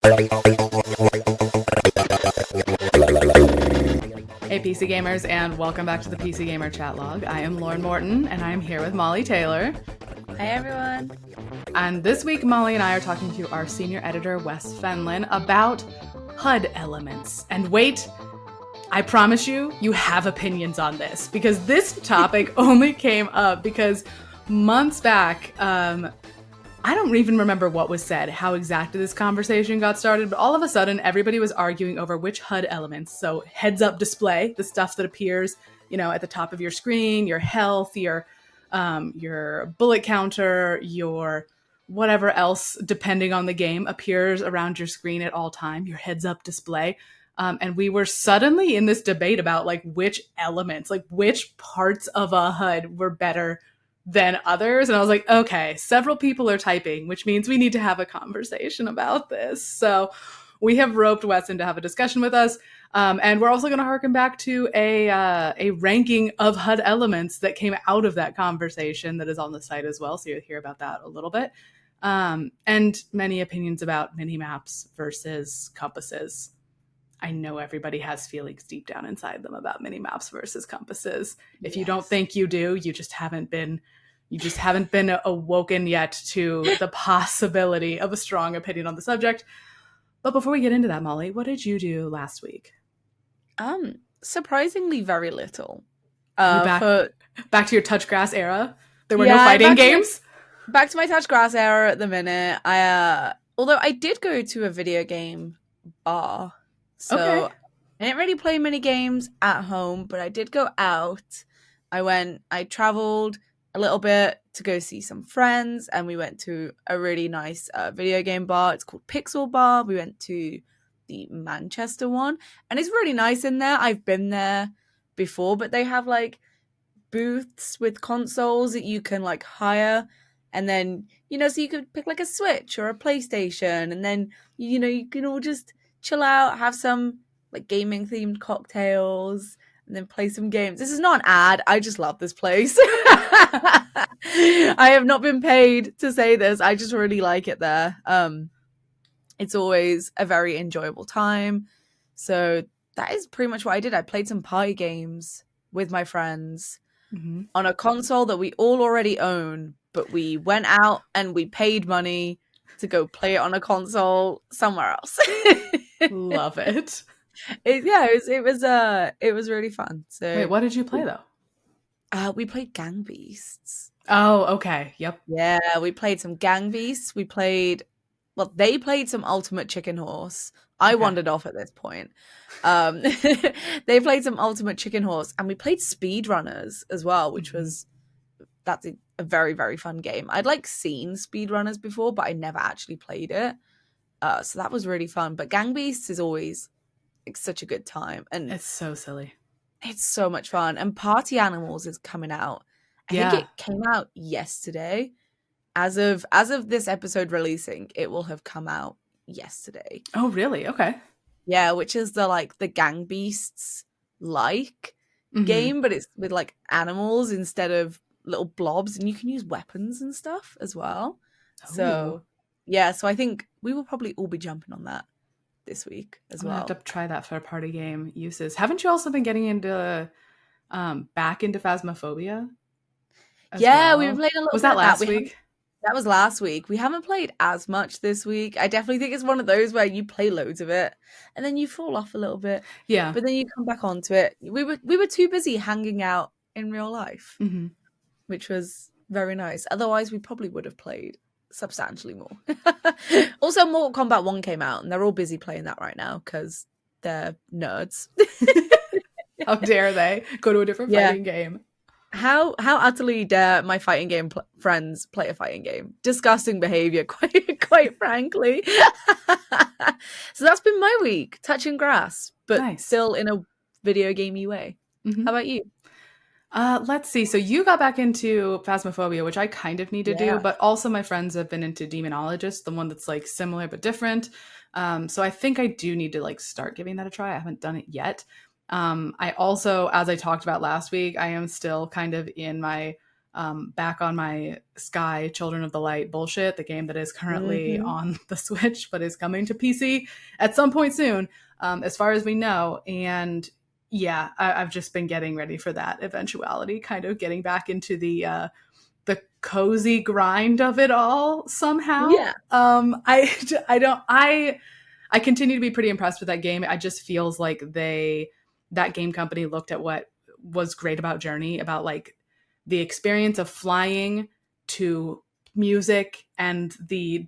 Hey PC Gamers, and welcome back to the PC Gamer Chat Log. I am Lauren Morton, and I am here with Mollie Taylor. Hi everyone. And this week, Mollie and I are talking to our senior editor, Wes Fenlon, about HUD elements. And wait, I promise you, you have opinions on this, because this topic only came up because months back, I don't even remember what was said, how exactly this conversation got started, but all of a sudden everybody was arguing over which HUD elements. So heads-up display, the stuff that appears, at the top of your screen, your health, your bullet counter, your whatever else, depending on the game, appears around your screen at all time, your heads-up display. And we were suddenly in this debate about which elements, which parts of a HUD were better than others. And I was like, okay, several people are typing, which means we need to have a conversation about this. So we have roped Wes in to have a discussion with us. And we're also going to harken back to a ranking of HUD elements that came out of that conversation that is on the site as well. So you'll hear about that a little bit. And many opinions about minimaps versus compasses. I know everybody has feelings deep down inside them about minimaps versus compasses. If you don't think you do, you just haven't been awoken yet to the possibility of a strong opinion on the subject. But before we get into that, Mollie, what did you do last week? Surprisingly very little. Back to your touch grass era? There were no fighting games? Back to my touch grass era at the minute. Although I did go to a video game bar. So okay. I didn't really play many games at home, but I did go out. I traveled a little bit to go see some friends, and we went to a really nice video game bar. It's called Pixel Bar. We went to the Manchester one, and it's really nice in there. I've been there before, but they have booths with consoles that you can hire, and then so you could pick a Switch or a PlayStation, and then you can all just chill out, have some gaming themed cocktails, and then play some games. This is not an ad. I just love this place. I have not been paid to say this. I just really like it there. It's always a very enjoyable time. So that is pretty much what I did. I played some party games with my friends on a console that we all already own, but we went out and we paid money to go play it on a console somewhere else. Love it. It was really fun. So wait, what did you play though? We played Gang Beasts. Oh, okay. Yep. Yeah, we played some Gang Beasts. They played some Ultimate Chicken Horse. I wandered off at this point. They played some Ultimate Chicken Horse, and we played Speedrunners as well, which that's a very, very fun game. I'd seen Speedrunners before, but I never actually played it. So that was really fun. But Gang Beasts is always such a good time, and it's so silly. It's so much fun. And Party Animals is coming out. I think it came out yesterday. As of this episode releasing, it will have come out yesterday. Oh, really? Okay. Yeah, which is the Gang Beasts game, but it's with animals instead of little blobs, and you can use weapons and stuff as well. Oh. So yeah, so I think we will probably all be jumping on that this week as well. I'll have to try that for party game uses. Haven't you also been getting into back into Phasmophobia? Yeah, well? We played a little. Was that last week? That was last week. We haven't played as much this week. I definitely think it's one of those where you play loads of it and then you fall off a little bit. Yeah. But then you come back onto it. We were too busy hanging out in real life, which was very nice. Otherwise, we probably would have played substantially more. Also, Mortal Kombat 1 came out, and they're all busy playing that right now because they're nerds. How dare they go to a different fighting game? How utterly dare my fighting game friends play a fighting game? Disgusting behavior, quite frankly. So that's been my week, touching grass, but still in a video gamey way. How about you? Let's see. So you got back into Phasmophobia, which I kind of need to do, but also my friends have been into Demonologist, the one that's similar but different. So I think I do need to start giving that a try. I haven't done it yet. I also, as I talked about last week, I am still kind of in my back on my Sky Children of the Light bullshit, the game that is currently on the Switch but is coming to PC at some point soon, as far as we know. And yeah, I've just been getting ready for that eventuality, kind of getting back into the cozy grind of it all somehow. Yeah. I continue to be pretty impressed with that game. It just feels like that game company looked at what was great about Journey, about like the experience of flying to music and the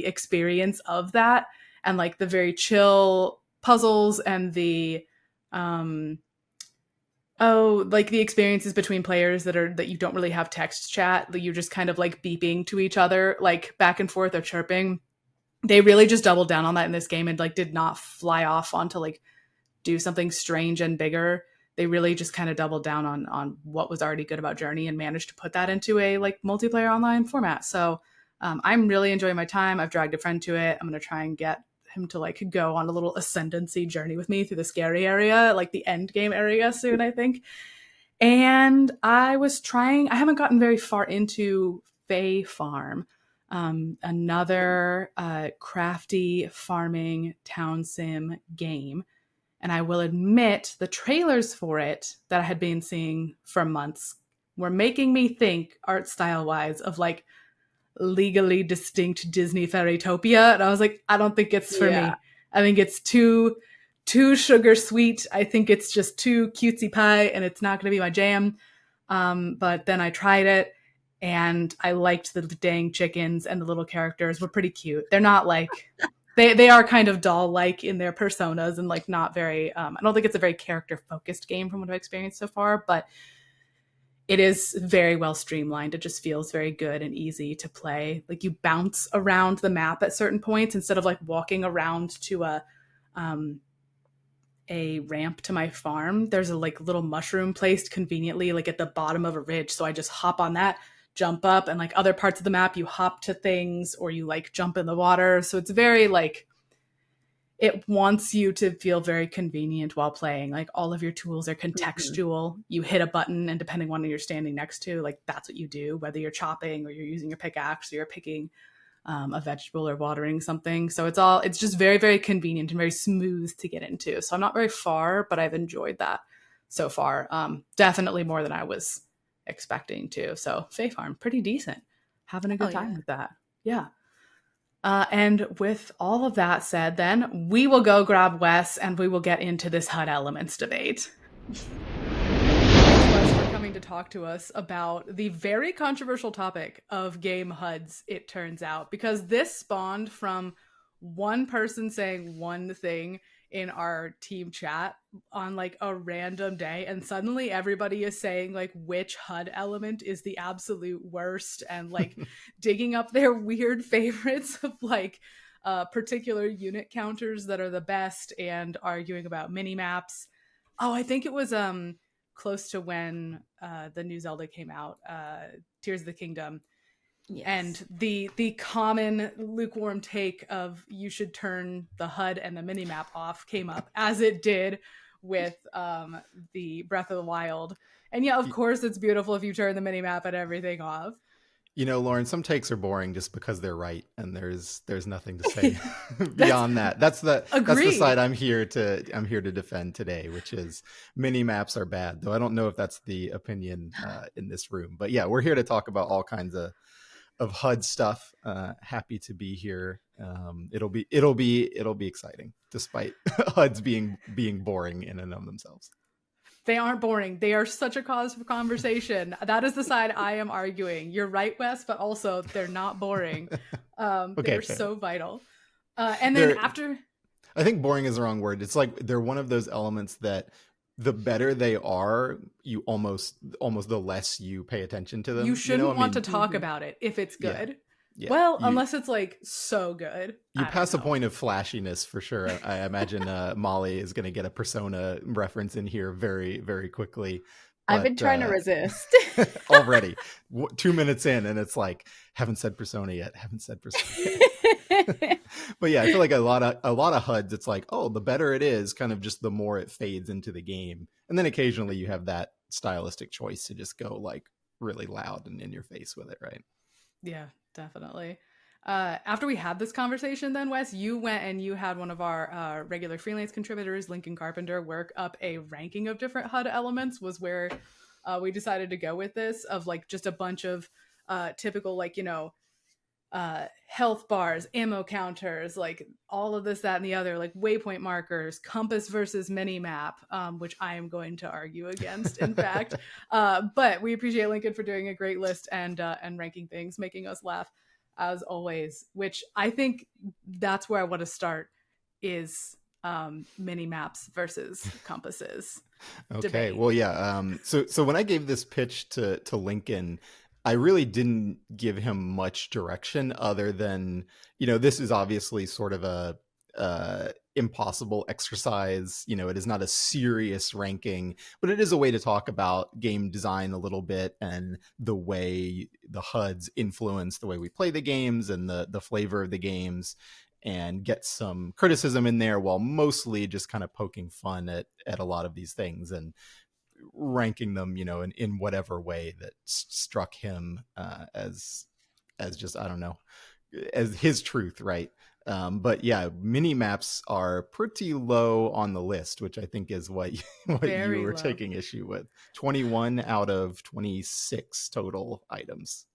experience of that, and like the very chill puzzles and the like the experiences between players that you don't really have text chat, that you're just kind of like beeping to each other, like back and forth or chirping. They really just doubled down on that in this game and like did not fly off onto like do something strange and bigger. They really just kind of doubled down on what was already good about Journey and managed to put that into a like multiplayer online format. So I'm really enjoying my time. I've dragged a friend to it. I'm going to try and get him to like go on a little ascendancy journey with me through the scary area, like the end game area soon, I think. And I haven't gotten very far into Fae Farm, another crafty farming town sim game. And I will admit the trailers for it that I had been seeing for months were making me think, art style wise, of like legally distinct Disney Fairytopia. And I was like, I don't think it's for me. I think it's too sugar sweet. I think it's just too cutesy pie, and it's not going to be my jam. But then I tried it, and I liked the dang chickens, and the little characters were pretty cute. They're not like... They are kind of doll-like in their personas, and like not very... I don't think it's a very character-focused game from what I've experienced so far, but it is very well streamlined. It just feels very good and easy to play. Like you bounce around the map at certain points instead of like walking around to a ramp to my farm. There's a like little mushroom placed conveniently like at the bottom of a ridge, so I just hop on that, jump up, and like other parts of the map you hop to things or you like jump in the water. So it's very like, it wants you to feel very convenient while playing. Like all of your tools are contextual. You hit a button and depending on what you're standing next to, like that's what you do, whether you're chopping or you're using your pickaxe or you're picking a vegetable or watering something. So it's just very, very convenient and very smooth to get into. So I'm not very far, but I've enjoyed that so far. Definitely more than I was expecting to. So Fae Farm, pretty decent. Having a good time with that. Yeah. And with all of that said, then we will go grab Wes and we will get into this HUD elements debate. Thanks, Wes, for coming to talk to us about the very controversial topic of game HUDs, it turns out, because this spawned from one person saying one thing in our team chat on like a random day, and suddenly everybody is saying like which HUD element is the absolute worst, and like digging up their weird favorites of like particular unit counters that are the best, and arguing about minimaps. Oh, I think it was close to when the new Zelda came out, Tears of the Kingdom. Yes. And the common lukewarm take of you should turn the HUD and the minimap off came up, as it did with the Breath of the Wild. And yeah, of course, it's beautiful if you turn the minimap and everything off. You know, Lauren, some takes are boring just because they're right, and there's nothing to say beyond that. That's the side I'm here to defend today, which is minimaps are bad. Though I don't know if that's the opinion in this room, but yeah, we're here to talk about all kinds of HUD stuff. Happy to be here. It'll be exciting, despite HUDs being boring in and of themselves. They aren't boring. They are such a cause for conversation. That is the side I am arguing. You're right, Wes, but also they're not boring. They're so vital. And then after... I think boring is the wrong word. It's like they're one of those elements that the better they are, you almost the less you pay attention to them. You shouldn't want to talk about it if it's good. Yeah. Well, unless it's like so good. You pass a point of flashiness for sure. I imagine Mollie is going to get a Persona reference in here very, very quickly. But, I've been trying to resist. Already. 2 minutes in and it's like, haven't said Persona yet. But yeah, I feel like a lot of HUDs, it's like, oh, the better it is, kind of just the more it fades into the game. And then occasionally you have that stylistic choice to just go like really loud and in your face with it, right? Yeah, definitely. After we had this conversation, then Wes, you went and you had one of our regular freelance contributors, Lincoln Carpenter, work up a ranking of different HUD elements. Was where we decided to go with this, of like just a bunch of typical, like, health bars, ammo counters, like all of this, that, and the other, like waypoint markers, compass versus minimap, which I am going to argue against, in fact. But we appreciate Lincoln for doing a great list and ranking things, making us laugh as always, which I think that's where I want to start, is minimaps versus compasses. Okay. Debate. Well, yeah. So when I gave this pitch to Lincoln, I really didn't give him much direction other than, this is obviously sort of a impossible exercise. It is not a serious ranking, but it is a way to talk about game design a little bit and the way the HUDs influence the way we play the games and the flavor of the games, and get some criticism in there while mostly just kind of poking fun at a lot of these things and ranking them, in whatever way that struck him as just, I don't know, as his truth, right? But yeah, mini maps are pretty low on the list, which I think is what you were low. taking issue with. 21 out of 26 total items.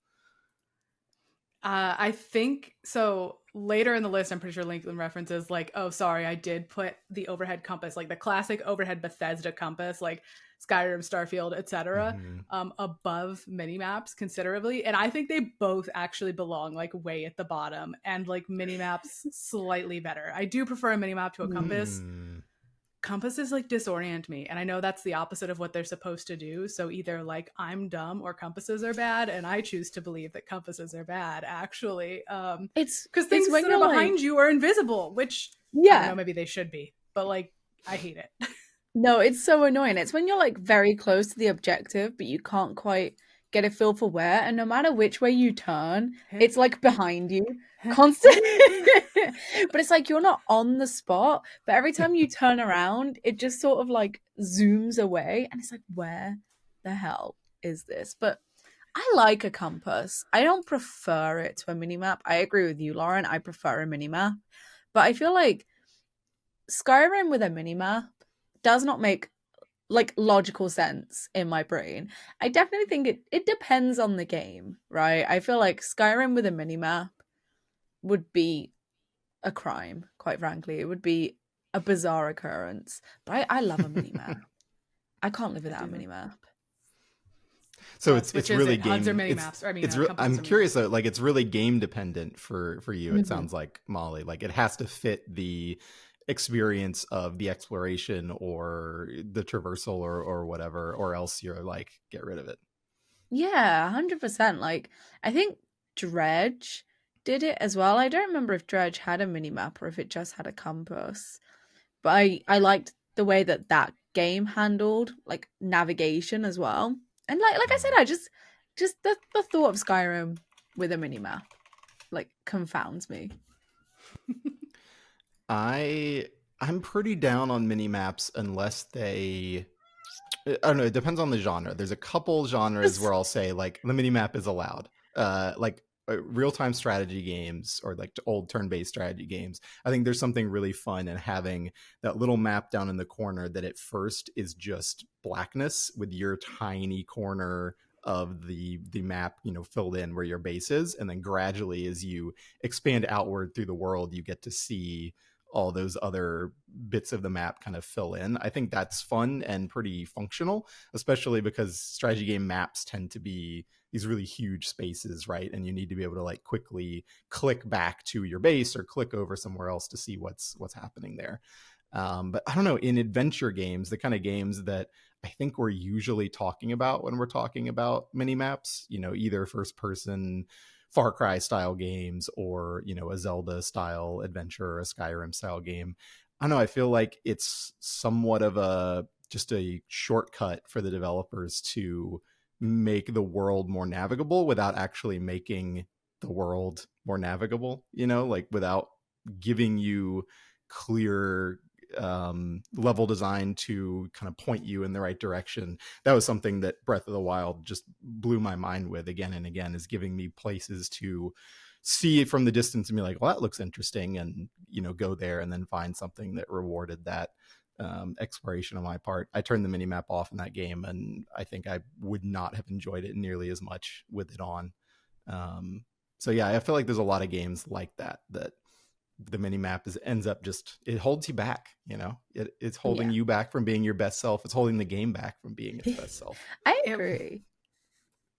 I think so. Later in the list, I'm pretty sure Lincoln references like, oh, sorry, I did put the overhead compass, like the classic overhead Bethesda compass, like Skyrim, Starfield, etc., above minimaps considerably. And I think they both actually belong like way at the bottom, and like minimaps slightly better. I do prefer a minimap to a compass. Compasses like disorient me, and I know that's the opposite of what they're supposed to do, so either like I'm dumb or compasses are bad, and I choose to believe that compasses are bad, actually. It's because things that are behind you are invisible, which I don't know, maybe they should be, but like I hate it. No, it's so annoying. It's when you're like very close to the objective but you can't quite get a feel for where, and no matter which way you turn, it's like behind you constantly. But it's like you're not on the spot, but every time you turn around it just sort of like zooms away, and it's like, where the hell is this? But I like a compass. I don't prefer it to a minimap. I agree with you, Lauren. I prefer a minimap, but I feel like Skyrim with a minimap does not make like logical sense in my brain. I definitely think it depends on the game, right? I feel like Skyrim with a minimap would be a crime, quite frankly. It would be a bizarre occurrence. But I love a minimap. I can't live without a minimap. So it's really game. HUDs or minimaps? I'm curious though. Like, it's really game dependent for you. It sounds like, Molly. Like, it has to fit the experience of the exploration or the traversal or whatever, or else you're like, get rid of it. Yeah, 100%. Like, I think Dredge did it as well. I don't remember if Dredge had a minimap or if it just had a compass, but I liked the way that game handled like navigation as well. And like I said, I just the thought of Skyrim with a minimap like confounds me. I'm pretty down on minimaps unless they, I don't know, it depends on the genre. There's a couple genres where I'll say like the minimap is allowed. Like real-time strategy games or like old turn-based strategy games. I think there's something really fun in having that little map down in the corner that at first is just blackness with your tiny corner of the map, filled in where your base is. And then gradually as you expand outward through the world, you get to see all those other bits of the map kind of fill in. I think that's fun and pretty functional, especially because strategy game maps tend to be these really huge spaces, right? And you need to be able to like quickly click back to your base or click over somewhere else to see what's happening there. But I don't know, in adventure games, the kind of games that I think we're usually talking about when we're talking about mini maps, either first person Far Cry style games or, a Zelda style adventure or a Skyrim style game. I don't know. I feel like it's somewhat of just a shortcut for the developers to make the world more navigable without actually making the world more navigable, like without giving you clear level design to kind of point you in the right direction. That was something that Breath of the Wild just blew my mind with again and again, is giving me places to see from the distance and be like, well, that looks interesting, and go there and then find something that rewarded that exploration on my part. I turned the minimap off in that game, and I think I would not have enjoyed it nearly as much with it on. So yeah, I feel like there's a lot of games like that the minimap ends up just, it holds you back. It's holding you back from being your best self. It's holding the game back from being its best self. I agree.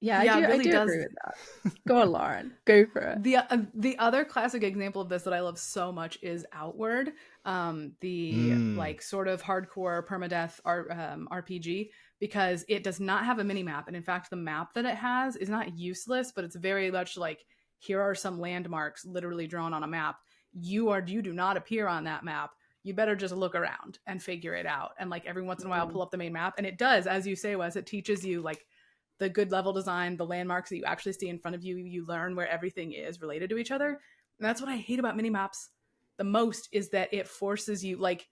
Yeah, Yeah, I really do does. agree with that. Go on, Lauren. Go for it. The other classic example of this that I love so much is Outward, like sort of hardcore permadeath RPG, because it does not have a mini map, and in fact, the map that it has is not useless, but it's very much like, here are some landmarks literally drawn on a map. You do not appear on that map. You better just look around and figure it out. And like every once in a while, pull up the main map, and it does, as you say, Wes, it teaches you like the good level design, the landmarks that you actually see in front of you. You learn where everything is related to each other. And that's what I hate about mini maps the most, is that it forces you, like,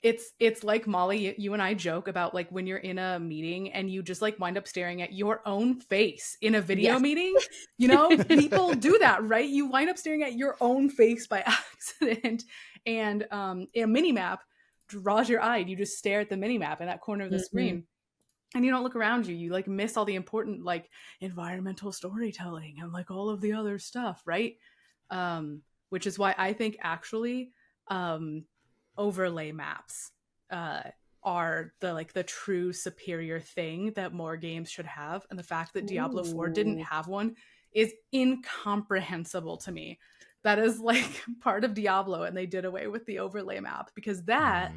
it's like, Molly, you and I joke about like when you're in a meeting and you just like wind up staring at your own face in a video meeting. People do that, right? You wind up staring at your own face by accident. And a mini map draws your eye. You just stare at the mini map in that corner of the screen. And you don't look around you. You like miss all the important like environmental storytelling and like all of the other stuff, right? Which is why I think actually overlay maps are the true superior thing that more games should have. And the fact that Diablo 4 didn't have one is incomprehensible to me. That is like part of Diablo, and they did away with the overlay map because that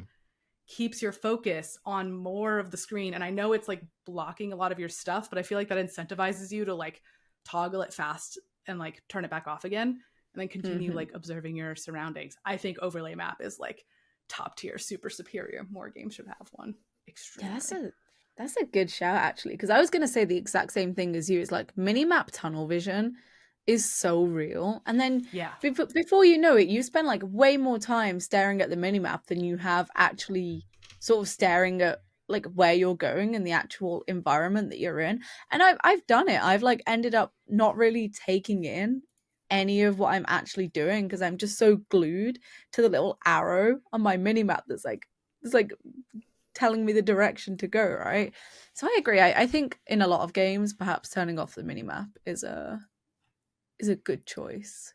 keeps your focus on more of the screen. And I know it's like blocking a lot of your stuff, but I feel like that incentivizes you to like toggle it fast and like turn it back off again and then continue like observing your surroundings. I think overlay map is like top tier, super superior. More games should have one. Extremely. Yeah, that's a good shout actually, because I was going to say the exact same thing as you. It's like minimap tunnel vision is so real, and then before you know it, you spend like way more time staring at the minimap than you have actually sort of staring at like where you're going and the actual environment that you're in. And I've done it. I've like ended up not really taking in any of what I'm actually doing because I'm just so glued to the little arrow on my minimap that's like telling me the direction to go, right? So I agree. I think in a lot of games, perhaps turning off the minimap is a good choice.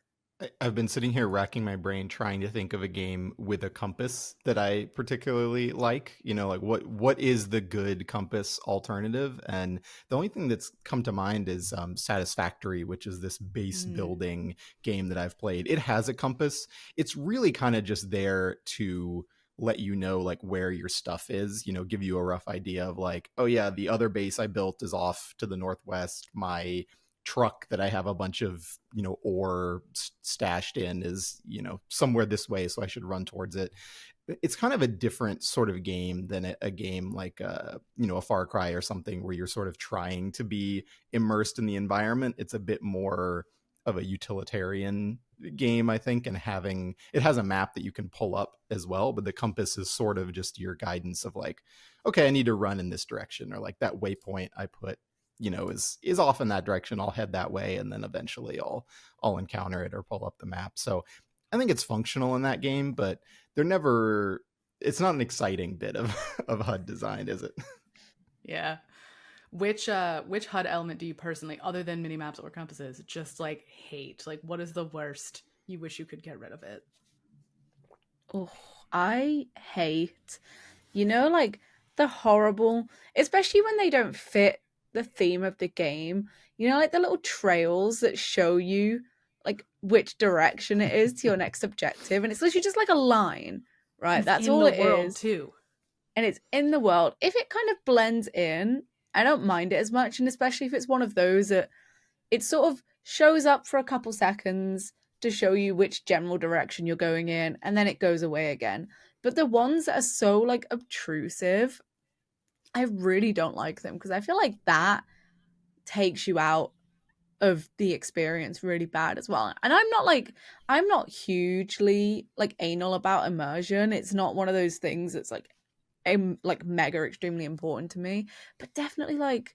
I've been sitting here racking my brain trying to think of a game with a compass that I particularly like. Like what is the good compass alternative? And the only thing that's come to mind is Satisfactory, which is this base building game that I've played. It has a compass. It's really kind of just there to let you know like where your stuff is, give you a rough idea of like, oh yeah, the other base I built is off to the northwest. My truck that I have a bunch of ore stashed in is somewhere this way, so I should run towards it. It's kind of a different sort of game than a game like a Far Cry or something where you're sort of trying to be immersed in the environment. It's a bit more of a utilitarian game, I think, and it has a map that you can pull up as well, but the compass is sort of just your guidance of like, okay, I need to run in this direction, or like that waypoint I put is off in that direction. I'll head that way, and then eventually I'll encounter it or pull up the map. So I think it's functional in that game, but it's not an exciting bit of HUD design, is it? Yeah. Which HUD element do you personally, other than minimaps or compasses, just like hate? Like, what is the worst you wish you could get rid of it? Oh, I hate, like the horrible, especially when they don't fit the theme of the game, like the little trails that show you like which direction it is to your next objective, and it's literally just like a line, right? That's all it is too, and it's in the world. If it kind of blends in, I don't mind it as much, and especially if it's one of those that it sort of shows up for a couple seconds to show you which general direction you're going in, and then it goes away again. But the ones that are so like obtrusive, I really don't like them, because I feel like that takes you out of the experience really bad as well. And I'm not hugely like anal about immersion. It's not one of those things that's like mega extremely important to me. But definitely like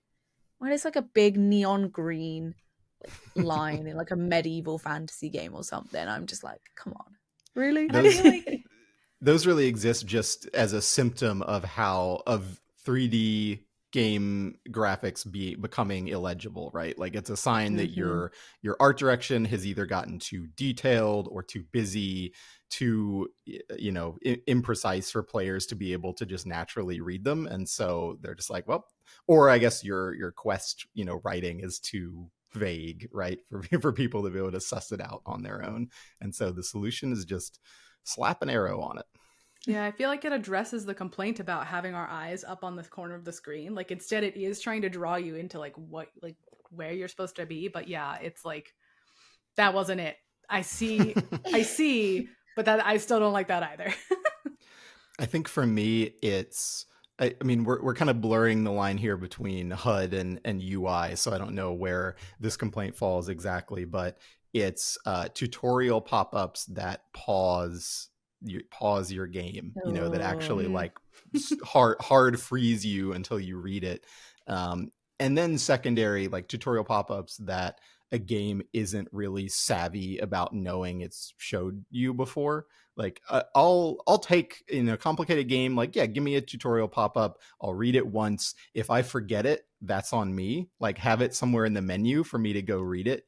when it's like a big neon green line in like a medieval fantasy game or something, I'm just like, come on, really? Those really exist just as a symptom of how of 3D game graphics becoming illegible, right? Like it's a sign that your art direction has either gotten too detailed or too busy, too imprecise for players to be able to just naturally read them, and so they're just like, well, or I guess your quest writing is too vague, right, for people to be able to suss it out on their own, and so the solution is just slap an arrow on it. Yeah, I feel like it addresses the complaint about having our eyes up on the corner of the screen. Like instead it is trying to draw you into like where you're supposed to be, but yeah, it's like that wasn't it. I see, but that I still don't like that either. I think for me it's I mean, we're kind of blurring the line here between HUD and UI, so I don't know where this complaint falls exactly, but it's tutorial pop-ups that pause your game, that actually like hard freeze you until you read it, and then secondary like tutorial pop-ups that a game isn't really savvy about knowing it's showed you before. Like I'll take in a complicated game, like, yeah, give me a tutorial pop-up, I'll read it once. If I forget it, that's on me. Like have it somewhere in the menu for me to go read it,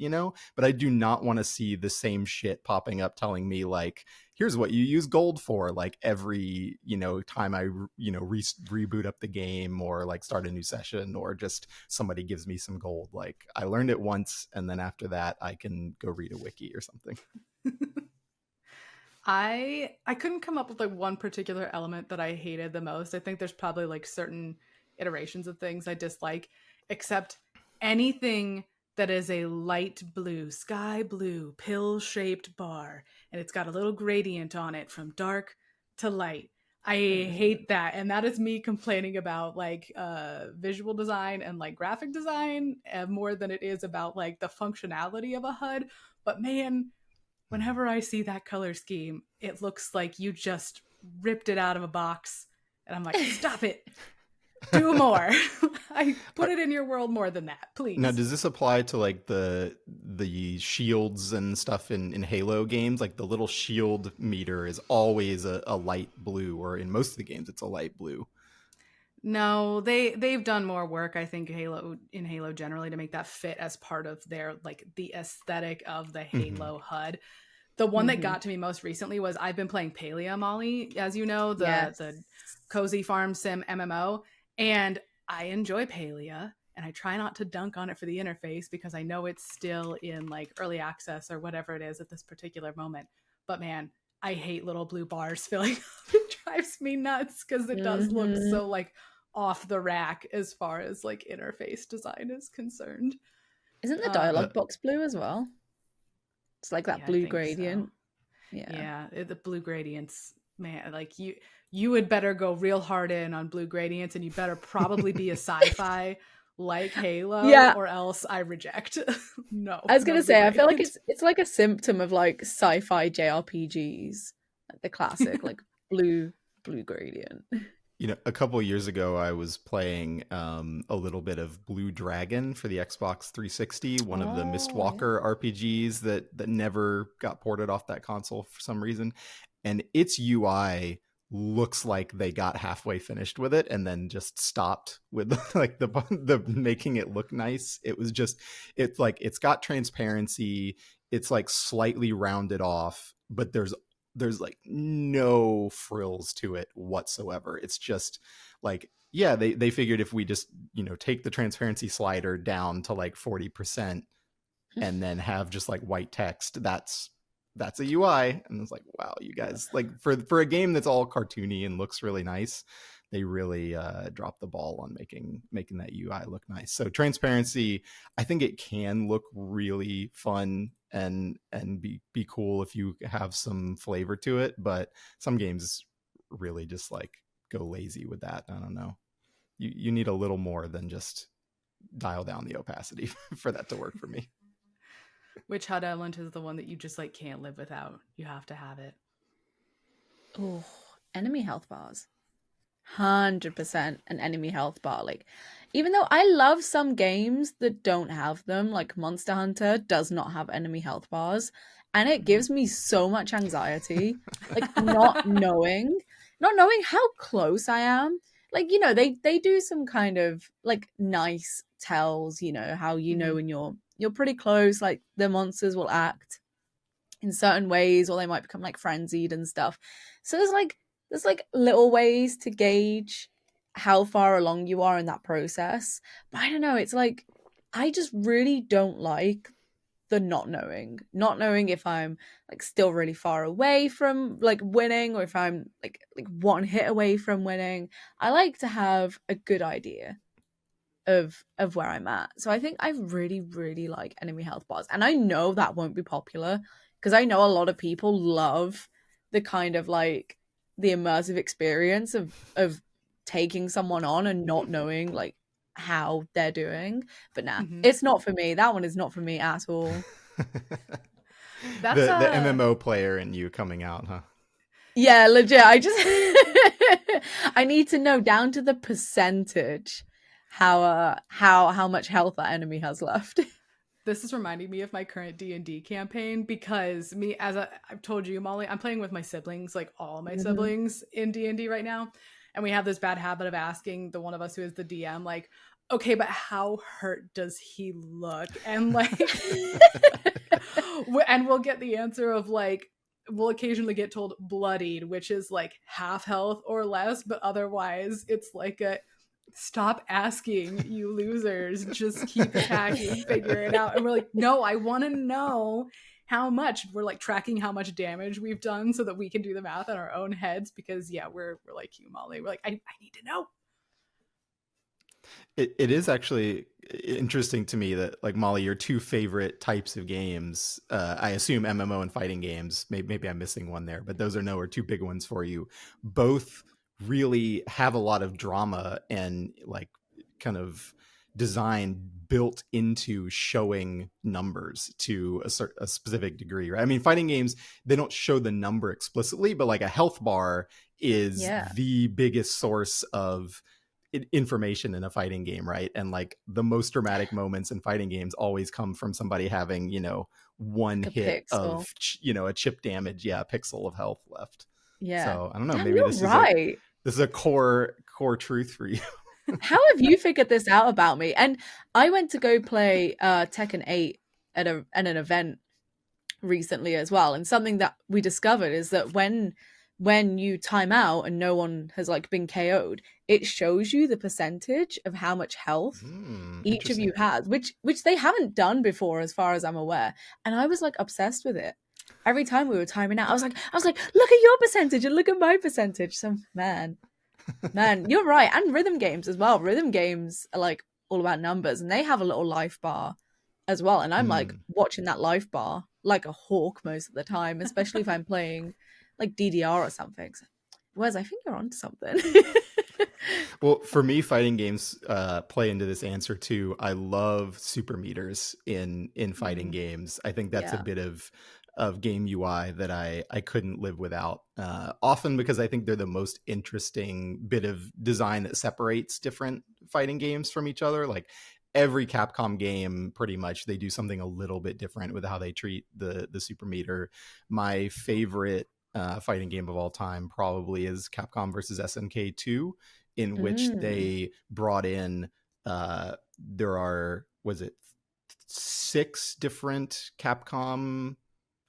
but I do not want to see the same shit popping up telling me like, here's what you use gold for, like every time I reboot up the game or like start a new session, or just somebody gives me some gold. Like I learned it once and then after that I can go read a wiki or something. I couldn't come up with like one particular element that I hated the most. I think there's probably like certain iterations of things I dislike, except anything that is a light blue, sky blue, pill-shaped bar, and it's got a little gradient on it from dark to light. I hate that, and that is me complaining about like visual design and like graphic design more than it is about like the functionality of a HUD. But man, whenever I see that color scheme, it looks like you just ripped it out of a box, and I'm like, stop it. Do more. I put it in your world more than that, please. Now, does this apply to like the shields and stuff in Halo games? Like the little shield meter is always a light blue, or in most of the games it's a light blue. No, they've done more work, I think, in Halo generally to make that fit as part of their like the aesthetic of the Halo HUD. The one that got to me most recently was I've been playing Palia, Molly, as you know, the cozy farm sim MMO, and I enjoy Palia, and I try not to dunk on it for the interface because I know it's still in like early access or whatever it is at this particular moment. But man, I hate little blue bars filling up. It drives me nuts because it does look so like off the rack as far as like interface design is concerned. Isn't the dialogue box blue as well? It's like that blue gradient. So. Yeah, the blue gradients, man, like you would better go real hard in on blue gradients, and you better probably be a sci-fi like Halo, or else I reject. No. I was gonna say, I feel like it's like a symptom of like sci-fi JRPGs, like the classic like blue gradient. A couple of years ago, I was playing a little bit of Blue Dragon for the Xbox 360, one of the Mistwalker RPGs that never got ported off that console for some reason. And its UI looks like they got halfway finished with it and then just stopped with like the making it look nice. It's like it's got transparency. It's like slightly rounded off, but there's like no frills to it whatsoever. It's just like, yeah, they figured if we just, take the transparency slider down to like 40% and then have just like white text, that's a UI. And it's like, wow, you guys, like for a game that's all cartoony and looks really nice, they really dropped the ball on making that UI look nice. So transparency, I think it can look really fun and be cool if you have some flavor to it, but some games really just like go lazy with that. I don't know. You need a little more than just dial down the opacity for that to work for me. Which HUD element is the one that you just like can't live without? You have to have it. Oh, enemy health bars. 100% an enemy health bar. Like, even though I love some games that don't have them, like Monster Hunter does not have enemy health bars, and it gives me so much anxiety, like not knowing how close I am. Like, they do some kind of like nice tells, how when you're pretty close, like the monsters will act in certain ways, or they might become like frenzied and stuff. So there's little ways to gauge how far along you are in that process. But I don't know, it's like I just really don't like the not knowing if I'm like still really far away from like winning, or if I'm like one hit away from winning. I like to have a good idea of where I'm at. So I think I really, really like enemy health bars. And I know that won't be popular because I know a lot of people love the kind of like the immersive experience of taking someone on and not knowing like how they're doing. But nah, it's not for me. That one is not for me at all. That's the MMO player in you coming out, huh? Yeah, legit. I need to know down to the percentage how much health that enemy has left. This is reminding me of my current D&D campaign because I've told you, Molly, I'm playing with my siblings, like all my siblings in D&D right now. And we have this bad habit of asking the one of us who is the DM, like, okay, but how hurt does he look? And like, and we'll get the answer of like, we'll occasionally get told bloodied, which is like half health or less, but otherwise it's like a stop asking, you losers, just keep attacking, figure it out. And we're like, no, I want to know how much. We're like tracking how much damage we've done so that we can do the math in our own heads, because yeah, we're like you, Molly, we're like, I need to know. It is actually interesting to me that, like, Molly, your two favorite types of games, I assume MMO and fighting games, maybe I'm missing one there, but those are two big ones for you. Both really have a lot of drama and like kind of design built into showing numbers to a specific degree, right? I mean, fighting games, they don't show the number explicitly, but like a health bar is the biggest source of information in a fighting game, right? And like the most dramatic moments in fighting games always come from somebody having, one hit of, a chip damage, a pixel of health left. Yeah. So I don't know, Damn, maybe this right. This is a core truth for you. How have you figured this out about me? And I went to go play Tekken 8 at an event recently as well. And something that we discovered is that when you time out and no one has like been KO'd, it shows you the percentage of how much health each of you has, which they haven't done before as far as I'm aware. And I was like obsessed with it. Every time we were timing out, I was like, look at your percentage and look at my percentage. So man, you're right. And rhythm games as well. Rhythm games are like all about numbers, and they have a little life bar as well. And I'm like watching that life bar like a hawk most of the time, especially if I'm playing like DDR or something. So, Wes, I think you're onto something. Well, for me, fighting games play into this answer too. I love super meters in fighting games. I think that's a bit of game UI that I couldn't live without. Often because I think they're the most interesting bit of design that separates different fighting games from each other. Like every Capcom game, pretty much, they do something a little bit different with how they treat the super meter. My favorite fighting game of all time probably is Capcom versus SNK 2, in which they brought in there are, was it 6 different Capcom,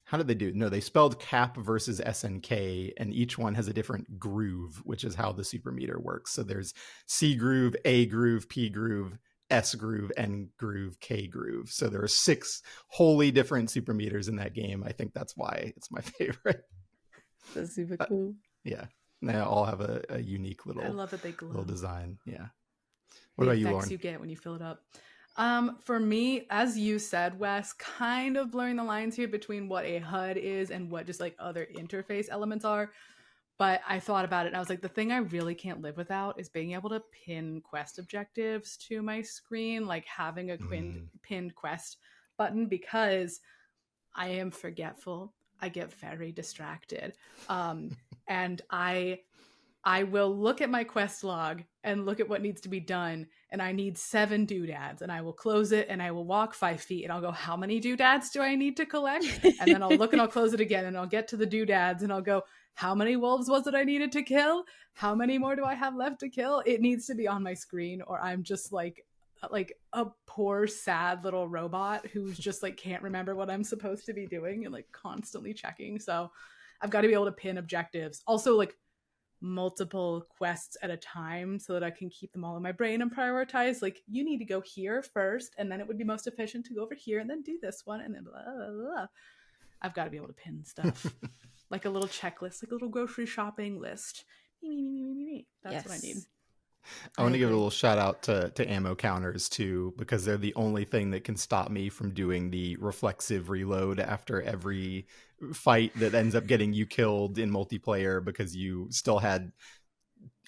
how did they do? No, they spelled Cap versus SNK, and each one has a different groove, which is how the super meter works. So there's C groove, A groove, P groove, S groove, N groove, K groove. So there are 6 wholly different super meters in that game. I think that's why it's my favorite. That's super cool. Yeah. They all have a unique little, I love that they glow. Little design. Yeah. What the about you, effects Lauren? you get when you fill it up. For me, as you said, Wes, kind of blurring the lines here between what a HUD is and what just like other interface elements are. But I thought about it and I was like, the thing I really can't live without is being able to pin quest objectives to my screen, like having a pinned quest button, because I am forgetful. I get very distracted. And I will look at my quest log and look at what needs to be done. And I need 7 doodads. And I will close it and I will walk 5 feet and I'll go, how many doodads do I need to collect? And then I'll look and I'll close it again and I'll get to the doodads and I'll go, how many wolves was it I needed to kill? How many more do I have left to kill? It needs to be on my screen or I'm just like a poor, sad little robot who's just like can't remember what I'm supposed to be doing and like constantly checking. So I've got to be able to pin objectives. Also, like, multiple quests at a time so that I can keep them all in my brain and prioritize. Like, you need to go here first, and then it would be most efficient to go over here and then do this one, and then blah, blah, blah. I've got to be able to pin stuff. Like a little checklist, like a little grocery shopping list. That's what I need. I want to give a little shout out to ammo counters too, because they're the only thing that can stop me from doing the reflexive reload after every fight that ends up getting you killed in multiplayer because you still had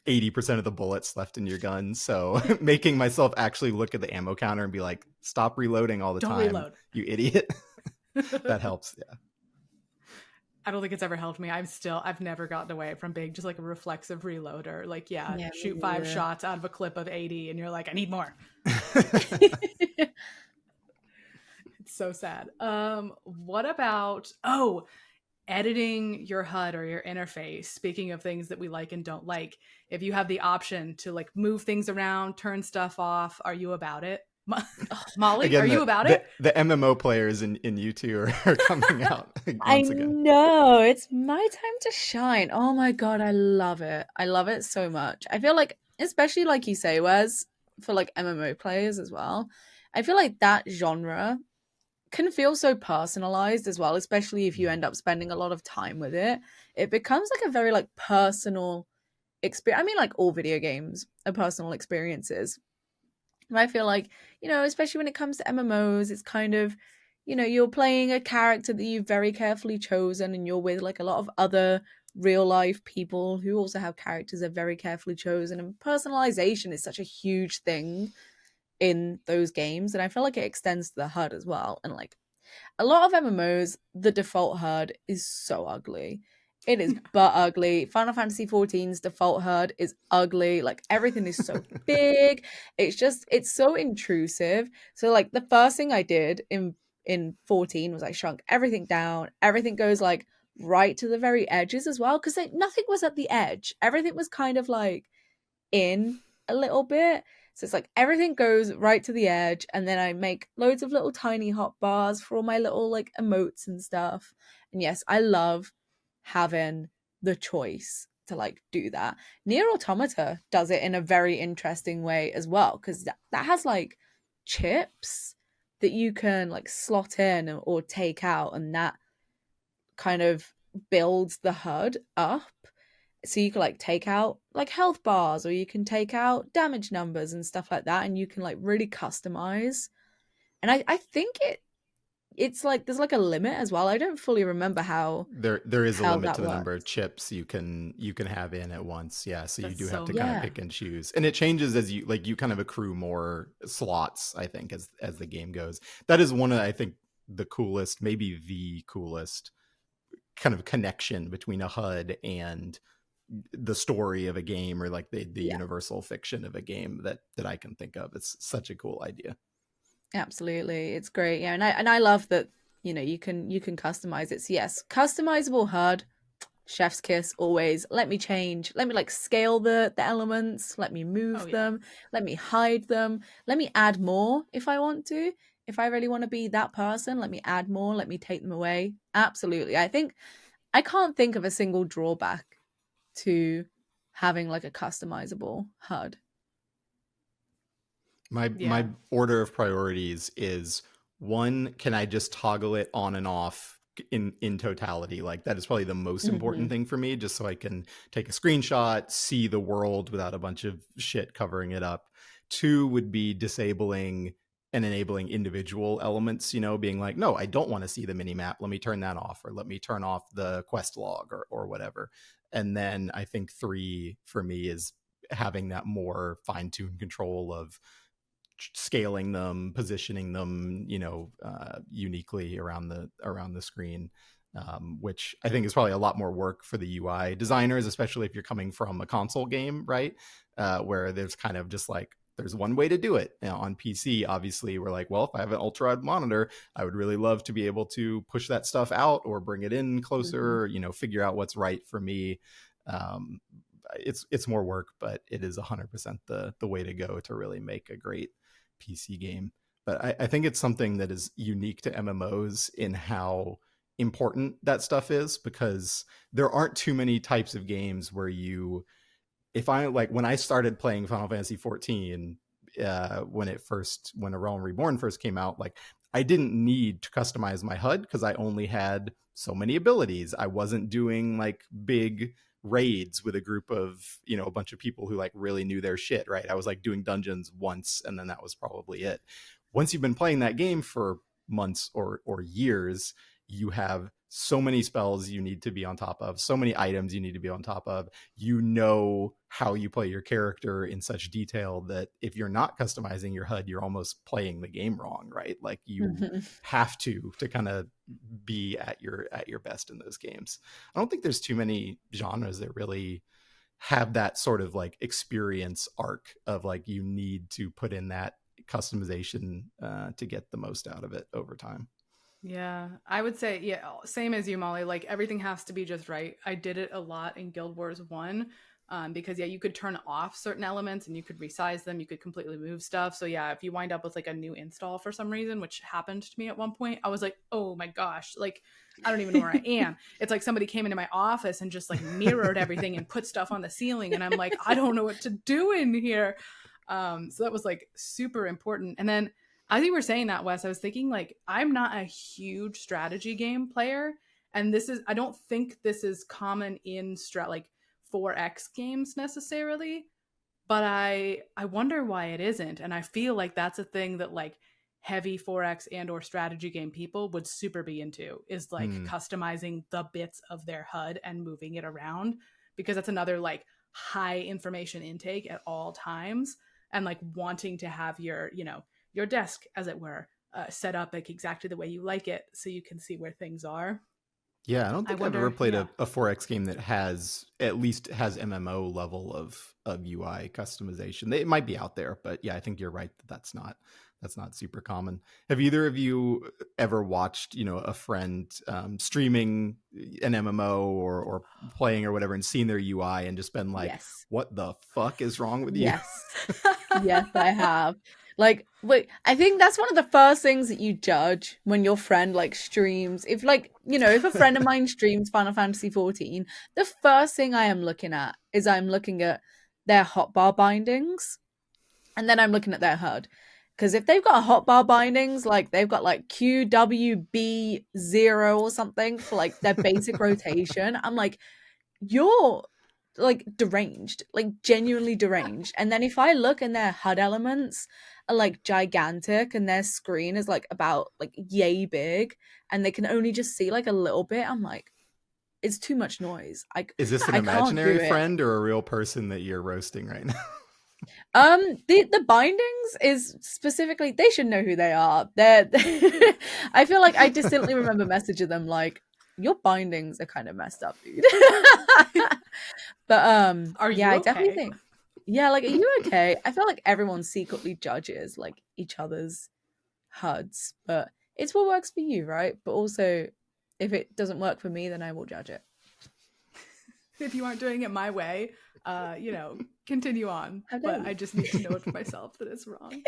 80% of the bullets left in your gun. So making myself actually look at the ammo counter and be like, stop reloading all the Don't time, reload. You idiot. That helps. Yeah. I don't think it's ever helped me. I've never gotten away from being just like a reflexive reloader. Like, shoot 5 shots out of a clip of 80 and you're like, I need more. It's so sad. What about, editing your HUD or your interface? Speaking of things that we like and don't like, if you have the option to like move things around, turn stuff off, are you about it? Molly, again, are you about it? The MMO players in you two are coming out once again. I know, it's my time to shine. Oh my god, I love it. I love it so much. I feel like, especially like you say, Wes, for like MMO players as well, I feel like that genre can feel so personalized as well, especially if you end up spending a lot of time with it. It becomes like a very like personal experience. I mean, like all video games are personal experiences. I feel like, especially when it comes to MMOs, it's kind of, you're playing a character that you've very carefully chosen and you're with like a lot of other real life people who also have characters that are very carefully chosen. And personalization is such a huge thing in those games. And I feel like it extends to the HUD as well. And like a lot of MMOs, the default HUD is so ugly. It is but ugly. Final Fantasy XIV's default HUD is ugly. Like everything is so big. It's so intrusive. So like the first thing I did in 14 was I shrunk everything down. Everything goes like right to the very edges as well. Because nothing was at the edge. Everything was kind of like in a little bit. So it's like everything goes right to the edge. And then I make loads of little tiny hot bars for all my little like emotes and stuff. And yes, I love having the choice to like do that. Nier Automata does it in a very interesting way as well, because that has like chips that you can like slot in or take out, and that kind of builds the HUD up. So you can like take out like health bars, or you can take out damage numbers and stuff like that, and you can like really customize. And I think it's like there's like a limit as well. I don't fully remember how there is a limit to the number of chips you can have in at once. Yeah, so you do have to kind of pick and choose, and it changes as you kind of accrue more slots, I think, as the game goes. That is one of, I think, the coolest, maybe the coolest kind of connection between a HUD and the story of a game, or like the universal fiction of a game that I can think of. It's such a cool idea. Absolutely, it's great. Yeah, and I love that you can customize it. So yes, customizable HUD, chef's kiss always. Let me change. Let me like scale the elements. Let me move them. Let me hide them. Let me add more if I want to. If I really want to be that person, let me add more. Let me take them away. Absolutely. I think I can't think of a single drawback to having like a customizable HUD. My order of priorities is, one, can I just toggle it on and off in totality? Like that is probably the most important thing for me, just so I can take a screenshot, see the world without a bunch of shit covering it up. 2 would be disabling and enabling individual elements, being like, no, I don't want to see the mini map. Let me turn that off, or let me turn off the quest log or whatever. And then I think 3 for me is having that more fine-tuned control of scaling them, positioning them, uniquely around the screen, which I think is probably a lot more work for the UI designers, especially if you're coming from a console game, right? Where there's kind of just like, there's one way to do it. On PC, obviously, we're like, well, if I have an ultra wide monitor, I would really love to be able to push that stuff out or bring it in closer, figure out what's right for me. It's more work, but it is 100% the way to go to really make a great PC game. But I think it's something that is unique to MMOs in how important that stuff is, because there aren't too many types of games where when I started playing Final Fantasy 14, when A Realm Reborn first came out, like, I didn't need to customize my HUD because I only had so many abilities. I wasn't doing like big raids with a group of, a bunch of people who like really knew their shit, right? I was like doing dungeons once and then that was probably it. Once you've been playing that game for months or years, you have so many spells you need to be on top of, so many items you need to be on top of. How you play your character in such detail that if you're not customizing your HUD, you're almost playing the game wrong, right? Like you have to kind of be at your best in those games. I don't think there's too many genres that really have that sort of like experience arc of like, you need to put in that customization to get the most out of it over time. Yeah, I would say, yeah, same as you, Molly. Like, everything has to be just right. I did it a lot in Guild Wars 1, because, yeah, you could turn off certain elements and you could resize them. You could completely move stuff. So, yeah, if you wind up with, like, a new install for some reason, which happened to me at one point, I was like, oh, my gosh, like, I don't even know where I am. It's like somebody came into my office and just, like, mirrored everything and put stuff on the ceiling. And I'm like, I don't know what to do in here. So that was, like, super important. And then, as you were saying that, Wes, I was thinking, like, I'm not a huge strategy game player, and I don't think this is common in 4X games necessarily, but I wonder why it isn't, and I feel like that's a thing that like heavy 4X and or strategy game people would super be into, is like customizing the bits of their HUD and moving it around, because that's another like high information intake at all times, and like wanting to have your desk, as it were, set up like exactly the way you like it, so you can see where things are. Yeah, I don't think I've ever played a 4X game that has MMO level of UI customization. It might be out there, but yeah, I think you're right that that's not super common. Have either of you ever watched, a friend streaming an MMO or playing or whatever and seen their UI and just been like, yes, what the fuck is wrong with you? Yes. Yes, I have. Like, wait, I think that's one of the first things that you judge when your friend like streams. If if a friend of mine streams Final Fantasy 14, the first thing I am looking at is I'm looking at their hotbar bindings, and then I'm looking at their HUD. Because if they've got hotbar bindings, like they've got like QWB0 or something for like their basic rotation, I'm like, you're like deranged, like genuinely deranged. And then if I look and their HUD elements are like gigantic and their screen is like about like yay big and they can only just see like a little bit, I'm like, it's too much noise. Is this an imaginary friend or a real person that you're roasting right now? The bindings is specifically, they should know who they are. They're I feel like I distinctly remember messaging them like, your bindings are kind of messed up, dude. But are you okay? I definitely think, yeah, like, are you okay? I feel like everyone secretly judges like each other's HUDs, but it's what works for you, right? But also, if it doesn't work for me, then I will judge it. If you aren't doing it my way, continue on. But I just need to know it for myself that it's wrong.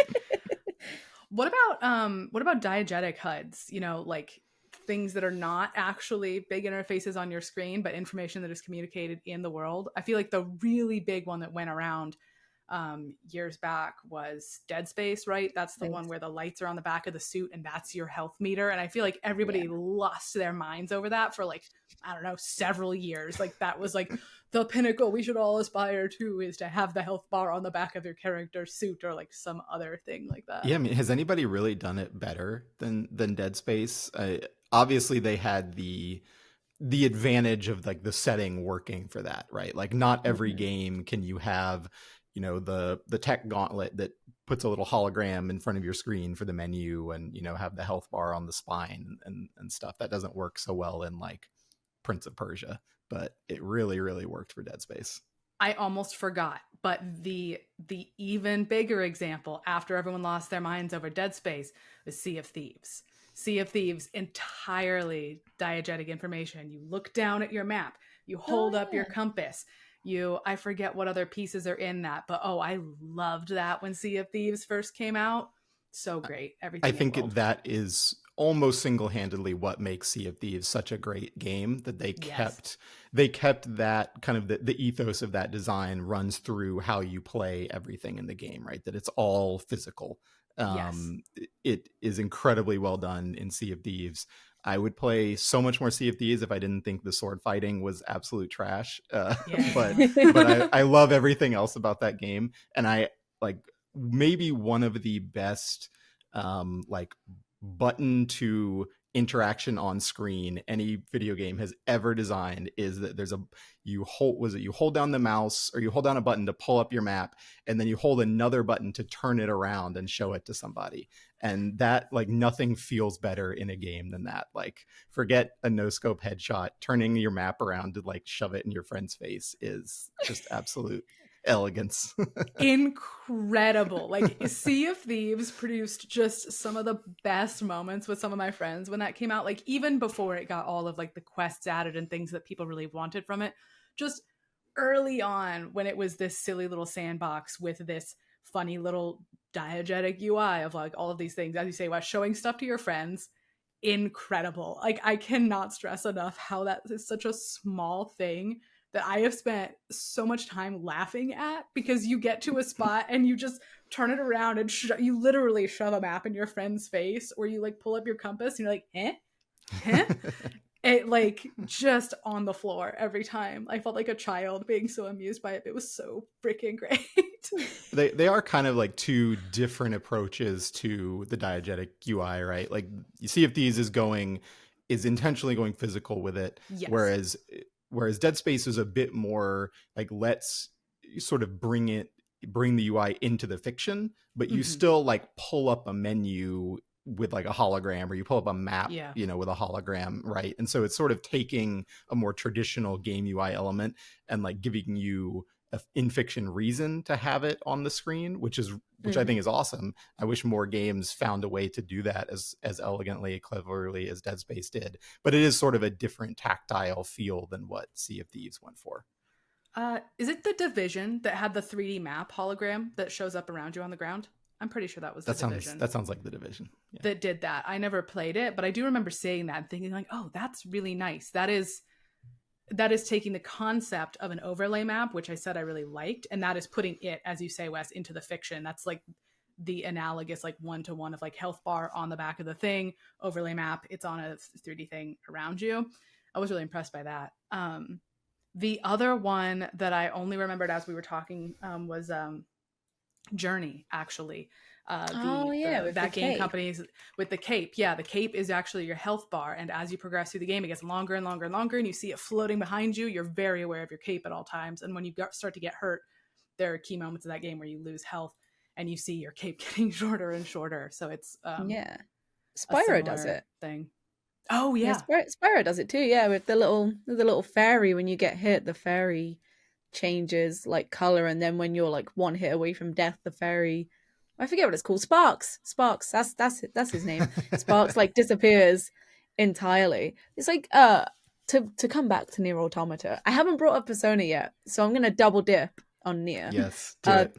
What about diegetic HUDs? Like things that are not actually big interfaces on your screen, but information that is communicated in the world. I feel like the really big one that went around years back was Dead Space, right? That's the one where the lights are on the back of the suit and that's your health meter. And I feel like everybody lost their minds over that for like, I don't know, several years. Like that was like the pinnacle we should all aspire to, is to have the health bar on the back of your character's suit or like some other thing like that. Yeah, I mean, has anybody really done it better than Dead Space? Obviously they had the advantage of like the setting working for that, right? Like not every game can you have, the tech gauntlet that puts a little hologram in front of your screen for the menu, and have the health bar on the spine and stuff. That doesn't work so well in like Prince of Persia, but it really, really worked for Dead Space. I almost forgot, but the even bigger example after everyone lost their minds over Dead Space was Sea of Thieves. Sea of Thieves, entirely diegetic information. You look down at your map, you hold up your compass, I forget what other pieces are in that, but I loved that when Sea of Thieves first came out. So great. Everything. I think that is almost single-handedly what makes Sea of Thieves such a great game, that they kept that kind of the ethos of that design runs through how you play everything in the game, right? That it's all physical. It is incredibly well done in Sea of Thieves. I would play so much more Sea of Thieves if I didn't think the sword fighting was absolute trash. But I love everything else about that game. And I like maybe one of the best like button to interaction on screen any video game has ever designed is that there's you hold down the mouse, or you hold down a button to pull up your map, and then you hold another button to turn it around and show it to somebody. And that, like, nothing feels better in a game than that. Like, forget a no scope headshot, turning your map around to like shove it in your friend's face is just absolute elegance. Incredible. Like, Sea of Thieves produced just some of the best moments with some of my friends when that came out. Like, even before it got all of like the quests added and things that people really wanted from it, just early on when it was this silly little sandbox with this funny little diegetic UI of like all of these things, as you say, Wes, showing stuff to your friends. Incredible. Like, I cannot stress enough how that is such a small thing that I have spent so much time laughing at, because you get to a spot and you just turn it around and you literally shove a map in your friend's face, or you like pull up your compass and you're like, it like just on the floor every time. I felt like a child being so amused by it. It was so freaking great. They are kind of like two different approaches to the diegetic UI, right? Like, you see if these is intentionally going physical with it, yes. Whereas Dead Space is a bit more like, let's sort of bring the UI into the fiction, but you still like pull up a menu with like a hologram, or you pull up a map, with a hologram, right? And so it's sort of taking a more traditional game UI element and like giving you a in fiction reason to have it on the screen, which I think is awesome. I wish more games found a way to do that as elegantly, cleverly as Dead Space did. But it is sort of a different tactile feel than what Sea of Thieves went for. Is it The Division that had the 3D map hologram that shows up around you on the ground? I'm pretty sure that was The Division. That sounds like The Division. Yeah. That did that. I never played it, but I do remember seeing that and thinking like, oh, that's really nice. That is taking the concept of an overlay map, which I said I really liked, and that is putting it, as you say, Wes, into the fiction. That's like the analogous, like 1-to-1 of like health bar on the back of the thing, overlay map, it's on a 3D thing around you. I was really impressed by that. The other one that I only remembered as we were talking was Journey, actually. That game companies with the cape. Yeah, the cape is actually your health bar, and as you progress through the game, it gets longer and longer and longer, and you see it floating behind you. You're very aware of your cape at all times, and when you start to get hurt, there are key moments of that game where you lose health, and you see your cape getting shorter and shorter. So it's Spyro does it. Thing. Oh yeah, Spyro does it too. Yeah, with the little fairy. When you get hit, the fairy changes like color, and then when you're like one hit away from death, the fairy, I forget what it's called, Sparks, that's his name. Sparks like disappears entirely. It's like to come back to Nier Automata, I haven't brought up Persona yet, so I'm gonna double dip on Nier. Yes, do it.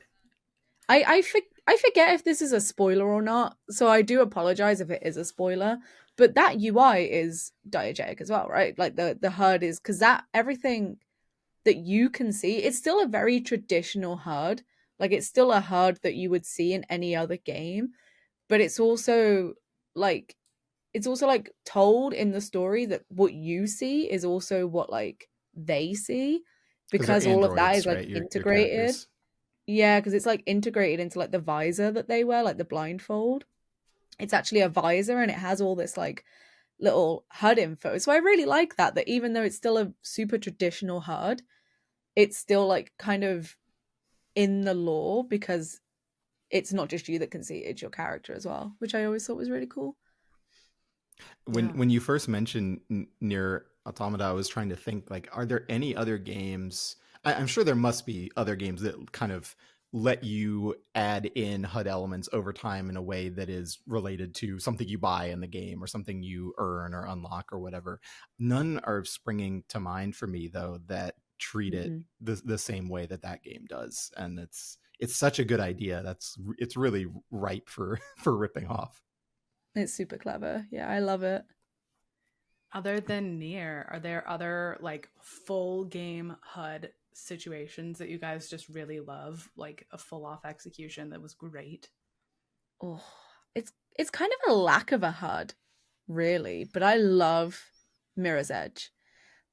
I forget if this is a spoiler or not, so I do apologize if it is a spoiler, but that UI is diegetic as well, right? Like the HUD is, because that everything that you can see, it's still a very traditional HUD. Like, it's still a HUD that you would see in any other game, but it's also like told in the story that what you see is also what like they see, because all of that is like integrated. Yeah, because it's like integrated into like the visor that they wear, like the blindfold. It's actually a visor, and it has all this like little HUD info. So I really like that even though it's still a super traditional HUD, it's still like kind of in the lore, because it's not just you that can see it, it's your character as well, which I always thought was really cool. When you first mentioned Near Automata, I was trying to think, like, are there any other games? I'm sure there must be other games that kind of let you add in HUD elements over time in a way that is related to something you buy in the game or something you earn or unlock or whatever. None are springing to mind for me, though, that treat it the same way that game does. And it's such a good idea. It's really ripe for ripping off. It's super clever. Yeah, I love it. Other than Nier, are there other like full game HUD situations that you guys just really love, like a full off execution that was great? Oh, it's kind of a lack of a HUD, really, but I love Mirror's Edge.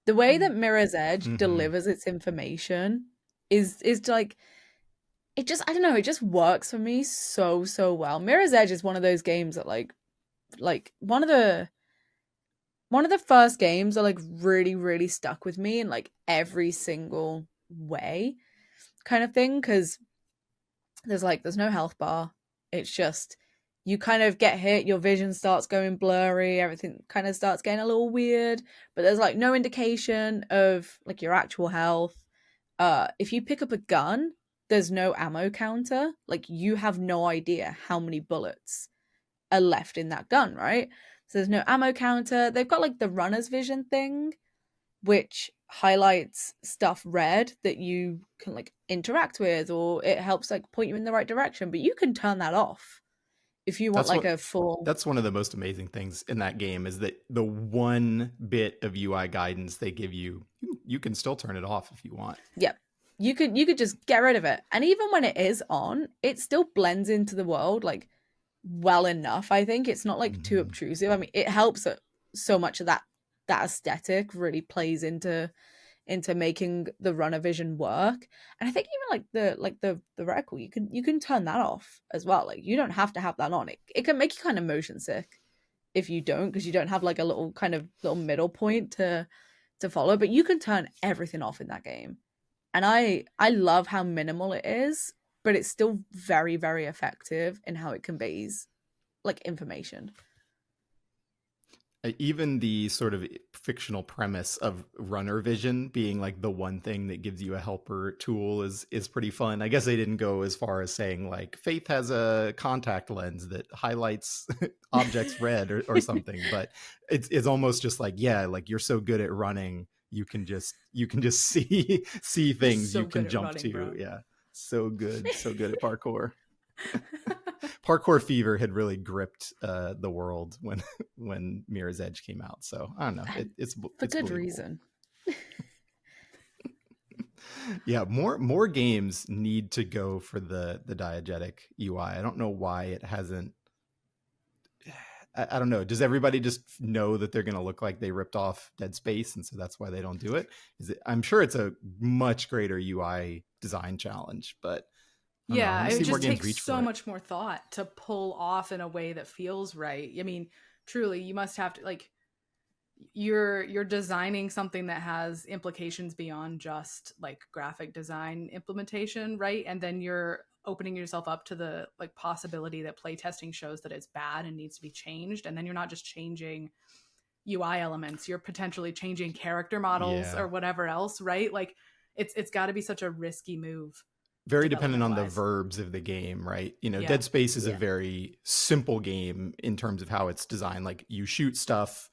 The way that Mirror's Edge delivers its information is like, it just, I don't know, it just works for me so well. Mirror's Edge is one of those games that like one of the first games that like really stuck with me in like every single way kind of thing, because there's no health bar. It's just you kind of get hit, your vision starts going blurry, everything kind of starts getting a little weird, but there's like no indication of like your actual health. If you pick up a gun, there's no ammo counter. Like you have no idea how many bullets are left in that gun, right? So there's no ammo counter. They've got like the runner's vision thing, which highlights stuff red that you can like interact with, or it helps like point you in the right direction, but you can turn that off if you want a full. That's one of the most amazing things in that game, is that the one bit of UI guidance they give you, you can still turn it off if you want. Yep. You could just get rid of it. And even when it is on, it still blends into the world like well enough. I think it's not like too obtrusive. I mean, it helps that so much of that aesthetic really plays into making the runner vision work. And I think even the reticle, you can turn that off as well. Like you don't have to have that on. It can make you kind of motion sick if you don't, because you don't have like a little middle point to follow, but you can turn everything off in that game. And I love how minimal it is, but it's still very, very effective in how it conveys like information. Even the sort of fictional premise of runner vision being like the one thing that gives you a helper tool is pretty fun. I guess they didn't go as far as saying like Faith has a contact lens that highlights objects red or something, but it's almost just like, yeah, like you're so good at running, you can just see things so you can jump running, to. Bro. Yeah, so good at parkour. Parkour fever had really gripped the world when Mirror's Edge came out. So I don't know, it's for good believable. Reason. Yeah, more games need to go for the diegetic UI. I don't know why it hasn't. I don't know. Does everybody just know that they're going to look like they ripped off Dead Space, and so that's why they don't do it? I'm sure it's a much greater UI design challenge, but yeah, it just takes so much more thought to pull off in a way that feels right. I mean, truly, you must have to like you're designing something that has implications beyond just like graphic design implementation, right? And then you're opening yourself up to the like possibility that playtesting shows that it's bad and needs to be changed. And then you're not just changing UI elements, you're potentially changing character models or whatever else, right? Like it's got to be such a risky move. Very dependent on the verbs of the game, right? You know, Dead Space is a very simple game in terms of how it's designed. Like you shoot stuff,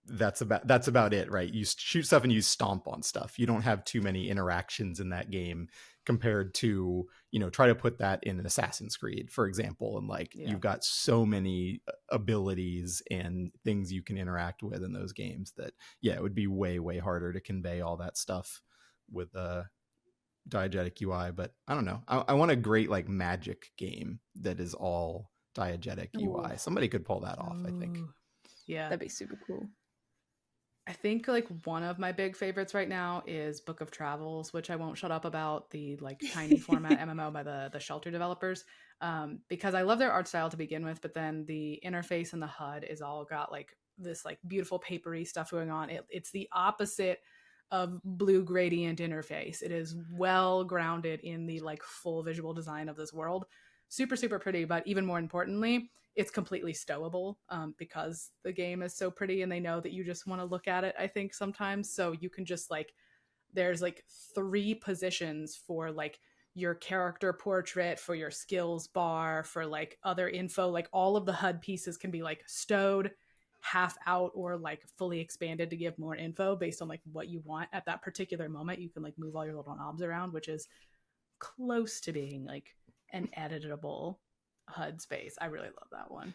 that's about it, right? You shoot stuff and you stomp on stuff. You don't have too many interactions in that game compared to, you know, try to put that in an Assassin's Creed, for example, and like you've got so many abilities and things you can interact with in those games that it would be way harder to convey all that stuff with diegetic UI. But I don't know, I want a great like Magic game that is all diegetic UI. Somebody could pull that off. I think that'd be super cool. I think like one of my big favorites right now is Book of Travels, which I won't shut up about, the like tiny format MMO by the Shelter developers, because I love their art style to begin with, but then the interface and the HUD is all got like this like beautiful papery stuff going on. It's the opposite of blue gradient interface. It is well grounded in the like full visual design of this world, super, super pretty, but even more importantly, it's completely stowable because the game is so pretty and they know that you just want to look at it, I think, sometimes. So you can just like, there's like 3 positions for like your character portrait, for your skills bar, for like other info. Like all of the HUD pieces can be like stowed, half out, or like fully expanded to give more info based on like what you want at that particular moment. You can like move all your little knobs around, which is close to being like an editable HUD space. I really love that one.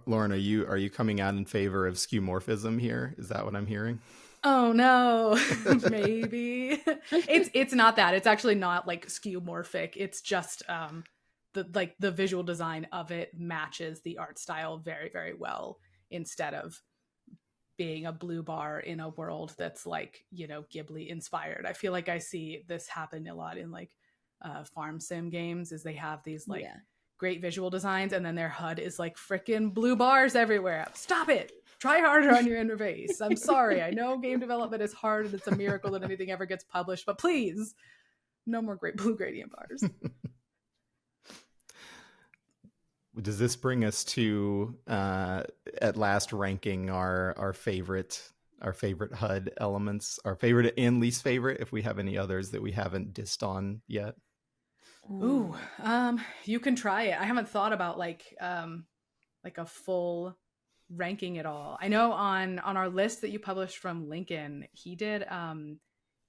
Lauren, are you coming out in favor of skeuomorphism here? Is that what I'm hearing? Oh no, maybe it's not that. It's actually not like skeuomorphic. It's just the visual design of it matches the art style very, very well, instead of being a blue bar in a world that's like, you know, Ghibli inspired. I feel like I see this happen a lot in like farm sim games, is they have these like great visual designs and then their HUD is like freaking blue bars everywhere. Stop it. Try harder on your interface. I'm sorry. I know game development is hard and it's a miracle that anything ever gets published, but please, no more great blue gradient bars. Does this bring us to at last ranking our favorite HUD elements, our favorite and least favorite, if we have any others that we haven't dissed on yet? Ooh, you can try it. I haven't thought about like a full ranking at all. I know on our list that you published from Lincoln, he did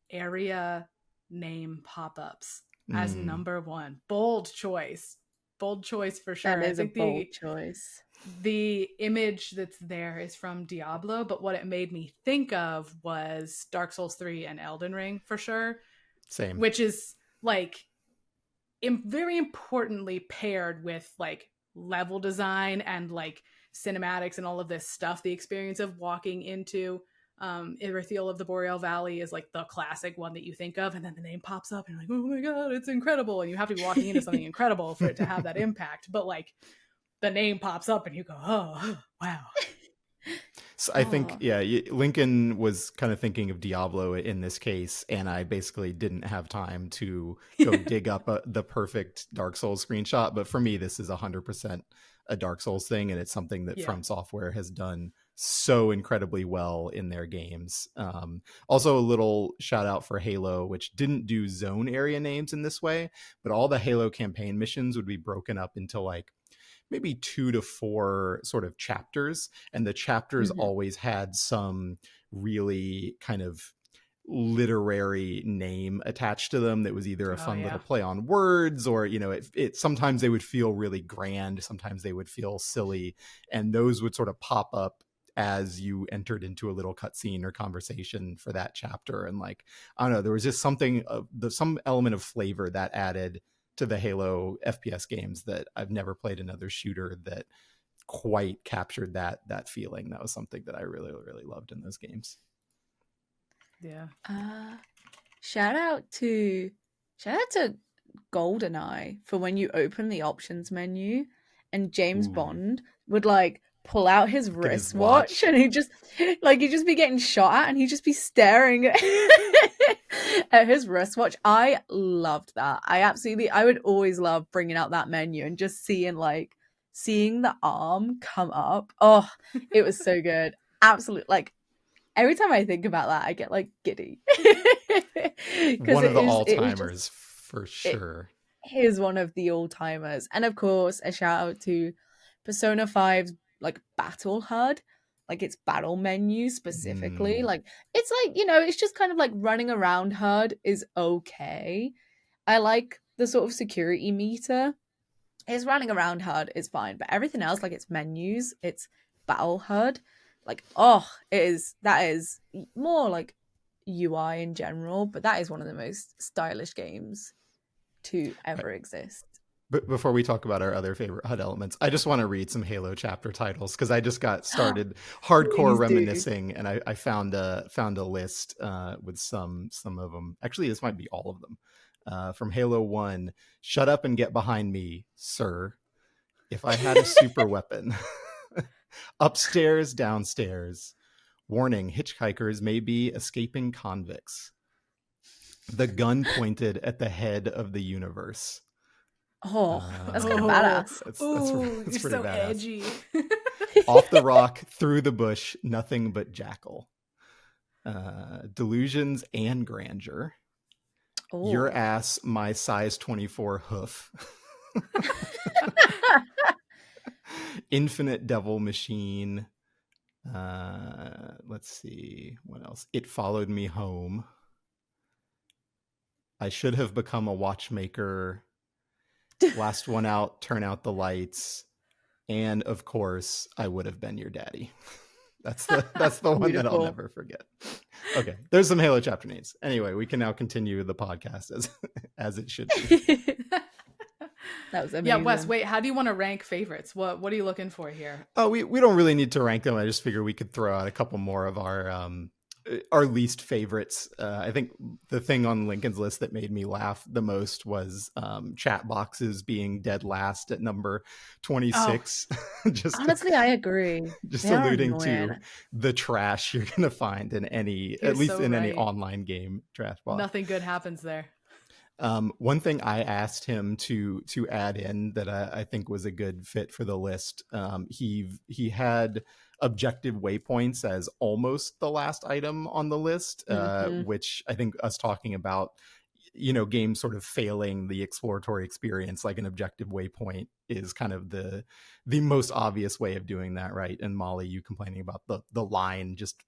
area name pop-ups as number 1. Bold choice for sure. That is a bold choice. The image that's there is from Diablo, but what it made me think of was Dark Souls 3 and Elden Ring for sure. Same. Which is like very importantly paired with like level design and like cinematics and all of this stuff. The experience of walking into Irithiel of the Boreal Valley is like the classic one that you think of, and then the name pops up and you're like, oh my god, it's incredible, and you have to be walking into something incredible for it to have that impact. But like the name pops up and you go, oh wow. So I think, Lincoln was kind of thinking of Diablo in this case, and I basically didn't have time to go dig up the perfect Dark Souls screenshot. But for me, this is 100% a Dark Souls thing, and it's something that From Software has done so incredibly well in their games. Also, a little shout out for Halo, which didn't do zone area names in this way, but all the Halo campaign missions would be broken up into like maybe 2 to 4 sort of chapters, and the chapters always had some really kind of literary name attached to them that was either a fun little play on words, or, you know, it sometimes they would feel really grand, sometimes they would feel silly, and those would sort of pop up as you entered into a little cutscene or conversation for that chapter. And like, I don't know, there was just something of some element of flavor that added to the Halo FPS games that I've never played another shooter that quite captured that feeling. That was something that I really, really loved in those games. Yeah. Shout out to GoldenEye for when you open the options menu and James Bond would like pull out his wristwatch and he'd just be getting shot at and he'd just be staring at his wristwatch. I loved that. I would always love bringing out that menu and just seeing the arm come up. Oh, it was so good. Absolutely. Like every time I think about that, I get like giddy. One of the all-timers for sure. It is one of the all-timers. And of course, a shout out to Persona 5's like battle HUD, like its battle menu specifically. Like it's like, you know, it's just kind of like running around HUD is okay. I like the sort of security meter. It's running around HUD is fine, but everything else, like its menus, its battle HUD, like that is more like UI in general, but that is one of the most stylish games to ever exist. But before we talk about our other favorite HUD elements, I just want to read some Halo chapter titles because I just got started hardcore reminiscing, and I found a list with some of them. Actually, this might be all of them. From Halo 1, shut up and get behind me, sir. If I had a super weapon. Upstairs, downstairs. Warning, hitchhikers may be escaping convicts. The gun pointed at the head of the universe. Oh, that's kind of badass. That's You're pretty so badass. edgy. Off the rock, through the bush, nothing but jackal. Delusions and grandeur. Oh. Your ass, my size 24 hoof. Infinite devil machine. Let's see what else. It followed me home. I should have become a watchmaker. Last one out, turn out the lights. And of course, I would have been your daddy. That's the one that I'll never forget. Okay, there's some Halo chapter names. Anyway, we can now continue the podcast as it should be. That was amazing. Yeah, Wes, wait, how do you want to rank favorites? What are you looking for here? Oh, we don't really need to rank them. I just figure we could throw out a couple more of our least favorites. I think the thing on Lincoln's list that made me laugh the most was chat boxes being dead last at number 26. Just honestly, I agree. Just alluding to the trash you're gonna find in any, at least in any online game trash box. Nothing good happens there. One thing I asked him to add in that I think was a good fit for the list. He had objective waypoints as almost the last item on the list, which I think us talking about, games sort of failing the exploratory experience, like an objective waypoint is kind of the most obvious way of doing that, right? And Molly, you complaining about the line just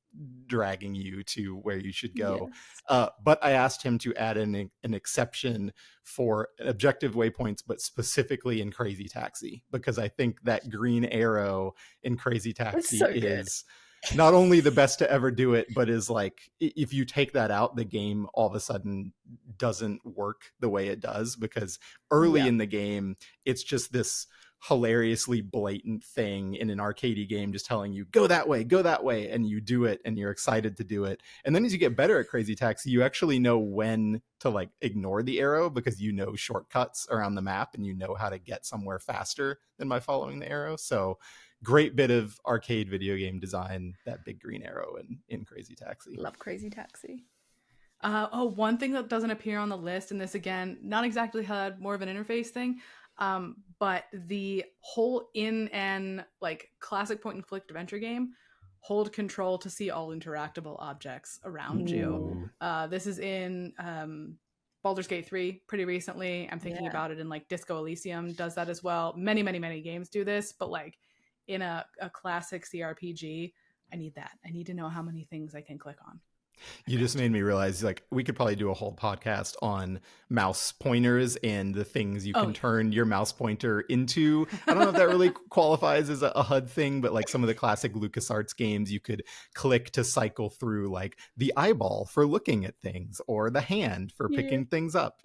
dragging you to where you should go. Yes. But I asked him to add an exception for objective waypoints, but specifically in Crazy Taxi, because I think that green arrow in Crazy Taxi is not only the best to ever do it, but is like, if you take that out, the game all of a sudden doesn't work the way it does, because early in the game, it's just this hilariously blatant thing in an arcadey game just telling you go that way, and you do it and you're excited to do it. And then as you get better at Crazy Taxi, you actually know when to like ignore the arrow, because you know shortcuts around the map and you know how to get somewhere faster than by following the arrow. So great bit of arcade video game design, that big green arrow in Crazy Taxi. Love Crazy Taxi. One thing that doesn't appear on the list, and this again, not exactly HUD, more of an interface thing, but the whole in an like classic point and click adventure game, hold control to see all interactable objects around you. This is in Baldur's Gate 3 pretty recently. I'm thinking about it in like Disco Elysium does that as well. Many games do this, but like in a classic CRPG, I need that. I need to know how many things I can click on. You just made me realize, like, we could probably do a whole podcast on mouse pointers and the things you can turn your mouse pointer into. I don't know if that really qualifies as a HUD thing, but like some of the classic LucasArts games, you could click to cycle through like the eyeball for looking at things or the hand for picking things up,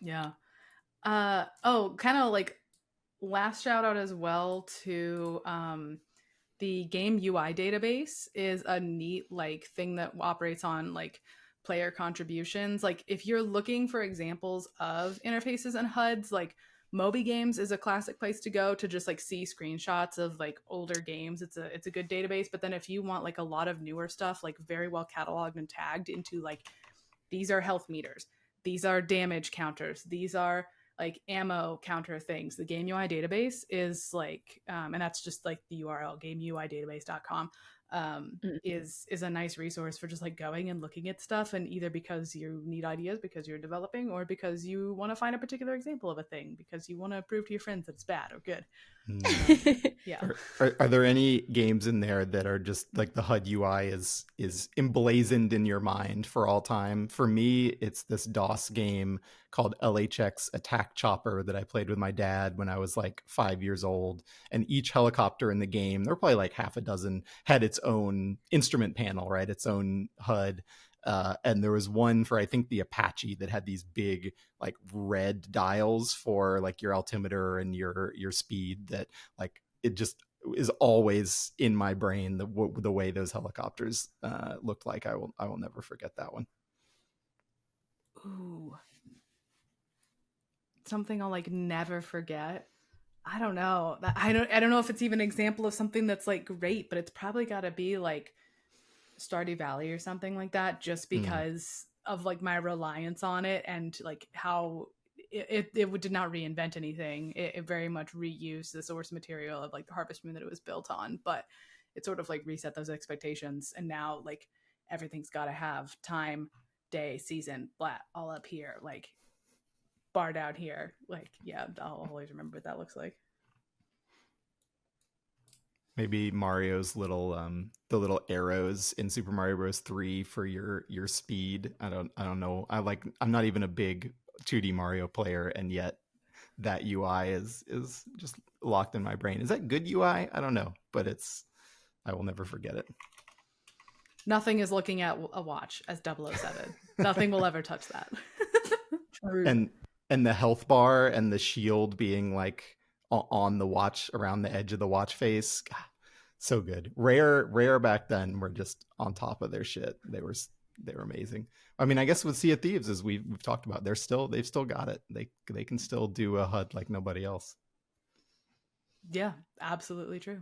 Yeah. Kind of like last shout out as well to the game UI database is a neat like thing that operates on like player contributions. Like if you're looking for examples of interfaces and HUDs, like Moby Games is a classic place to go to just like see screenshots of like older games. It's a good database. But then if you want like a lot of newer stuff, like very well cataloged and tagged into like, these are health meters, these are damage counters, these are like ammo counter things. The game UI database is like, and that's just like the URL, gameuidatabase.com, is a nice resource for just like going and looking at stuff, and either because you need ideas because you're developing, or because you want to find a particular example of a thing because you want to prove to your friends that it's bad or good. Yeah. Are there any games in there that are just like the HUD UI is emblazoned in your mind for all time? For me, it's this DOS game called LHX Attack Chopper that I played with my dad when I was like 5 years old. And each helicopter in the game, there were probably like half a dozen, had its own instrument panel, right? Its own HUD. And there was one for, I think, the Apache that had these big like red dials for like your altimeter and your speed, that like it just is always in my brain, the way those helicopters looked like. I will never forget that one. Ooh, something I'll like never forget. I don't know. I don't know if it's even an example of something that's like great, but it's probably got to be like Stardew Valley or something like that, just because of like my reliance on it and like how it did not reinvent anything. It very much reused the source material of like the Harvest Moon that it was built on, but it sort of like reset those expectations. And now like everything's got to have time, day, season, blah, all up here, like bar down here. Like, yeah, I'll always remember what that looks like. Maybe Mario's little the little arrows in Super Mario Bros. 3 for your speed. I don't know. I'm not even a big 2D Mario player, and yet that UI is just locked in my brain. Is that good UI? I don't know, but I will never forget it. Nothing is looking at a watch as 007. Nothing will ever touch that. True. And the health bar and the shield being like on the watch, around the edge of the watch face. God, so good. Rare back then were just on top of their shit. They were amazing. I mean, I guess with Sea of Thieves, as we've talked about, they've still got it. They can still do a HUD like nobody else. Yeah, absolutely true.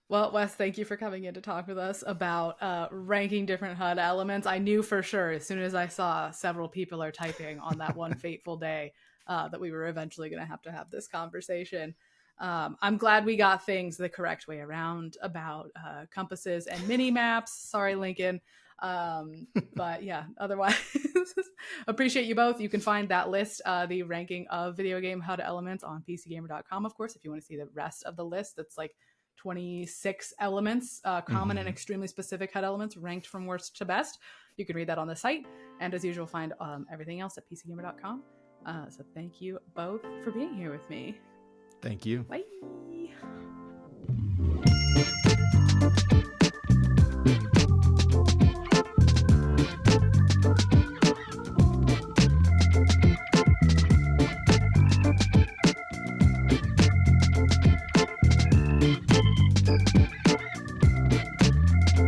Well, Wes, thank you for coming in to talk with us about ranking different HUD elements. I knew for sure as soon as I saw several people are typing on that one fateful day that we were eventually going to have this conversation. I'm glad we got things the correct way around about compasses and mini maps. Sorry, Lincoln. But yeah, otherwise, appreciate you both. You can find that list, the ranking of video game HUD elements on PCGamer.com, of course, if you want to see the rest of the list. That's like 26 elements, common and extremely specific HUD elements ranked from worst to best. You can read that on the site. And as usual, find everything else at PCGamer.com. So thank you both for being here with me. Thank you. Bye.